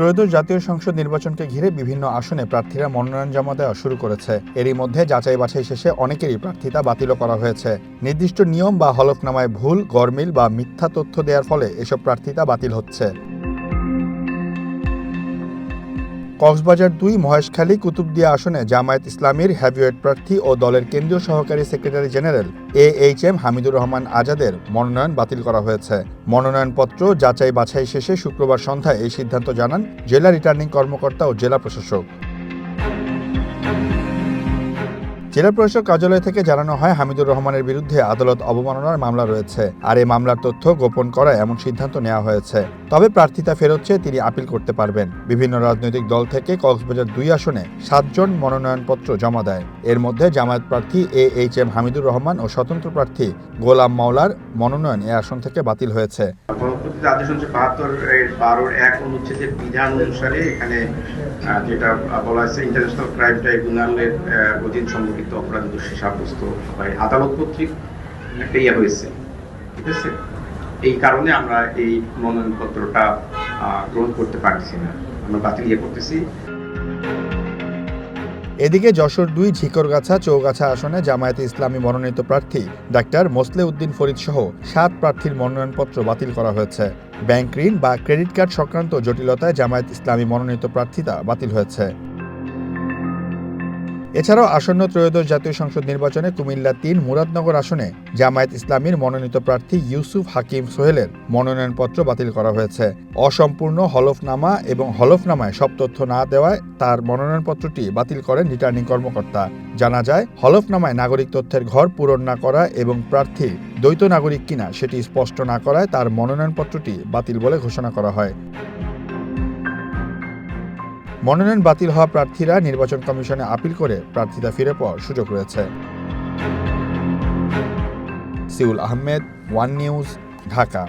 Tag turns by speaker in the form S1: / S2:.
S1: ত্রয়োদশ জাতীয় সংসদ নির্বাচনকে ঘিরে বিভিন্ন আসনে প্রার্থীরা মনোনয়ন জমা দেওয়া শুরু করেছে। এরই মধ্যে যাচাই বাছাই শেষে অনেকেরই প্রার্থিতা বাতিলও করা হয়েছে। নির্দিষ্ট নিয়ম বা হলফনামায় ভুল, গরমিল বা মিথ্যা তথ্য দেওয়ার ফলে এসব প্রার্থিতা বাতিল হচ্ছে। কক্সবাজার ২ মহেশখালী কুতুবদিয়া আসনে জামায়াত ইসলামীর হেভিওয়েট প্রার্থী ও দলের কেন্দ্রীয় সহকারী secretary general AHM Hamidur Rahman আজাদের মনোনয়ন বাতিল করা হয়েছে। মনোনয়নপত্র যাচাই বাছাই শেষে শুক্রবার সন্ধ্যায় এই সিদ্ধান্ত জানান জেলা রিটার্নিং কর্মকর্তা ও জেলা প্রশাসক। জেলা প্রশাসক কার্যালয় থেকে জানানো হয়, হামিদুর রহমানের বিরুদ্ধে আদালত অবমাননার মামলা রয়েছে, আর এই মামলার তথ্য গোপন করায় এমন সিদ্ধান্ত নেওয়া হয়েছে। তবে প্রার্থিতা ফেরত চেয়ে তিনি আপিল করতে পারবেন। বিভিন্ন রাজনৈতিক দল থেকে কক্সবাজার ২ আসনে ৭ জন মনোনয়নপত্র জমা দেয়। এর মধ্যে জামায়াত প্রার্থী AHM হামিদুর রহমান ও স্বতন্ত্র প্রার্থী গোলাম মাওলার মনোনয়ন এ আসন থেকে বাতিল হয়েছে।
S2: গণপ্রজাতন্ত্রী আদেশ ৭২-১ অনুচ্ছেদের বিধান অনুসারে এখানে যেটা বলা হয়েছে, ইন্টারন্যাশনাল ক্রাইম ট্রাইব্যুনালের অধীন সংগঠিত অপরাধী দোষী সাব্যস্ত হয় আদালত কর্তৃক একটা হয়েছে, ঠিক আছে। এই কারণে আমরা এই মনোনয়নপত্রটা গ্রহণ করতে পারছি না, আমরা বাতিল করতেছি।
S1: এদিকে যশোর ২ ঝিকরগাছা চৌগাছা আসনে জামায়াতে ইসলামী মনোনীত প্রার্থী ডাক্তার মোসলে উদ্দিন ফরিদ সহ ৭ প্রার্থীর মনোনয়নপত্র বাতিল করা হয়েছে। ব্যাংক ঋণ বা ক্রেডিট কার্ড সংক্রান্ত জটিলতায় জামায়াত ইসলামী মনোনীত প্রার্থিতা বাতিল হয়েছে। এছাড়াও আসন্ন ত্রয়োদশ জাতীয় সংসদ নির্বাচনে কুমিল্লা ৩ মুরাদনগর আসনে জামায়াত ইসলামীর মনোনীত প্রার্থী ইউসুফ হাকিম সোহেলের মনোনয়নপত্র বাতিল করা হয়েছে। অসম্পূর্ণ হলফনামা এবং হলফনামায় সব তথ্য না দেওয়ায় তার মনোনয়নপত্রটি বাতিল করেন রিটার্নিং কর্মকর্তা। জানা যায়, হলফনামায় নাগরিক তথ্যের ঘর পূরণ না করা এবং প্রার্থী দ্বৈত নাগরিক কিনা সেটি স্পষ্ট না করায় তার মনোনয়নপত্রটি বাতিল বলে ঘোষণা করা হয়। মনোনয়ন বাতিল হওয়া প্রার্থীরা নির্বাচন কমিশনে আপিল করে প্রার্থিতা ফিরে পাওয়ার সুযোগ রয়েছে। Seoul Ahmed, one news, Dhaka.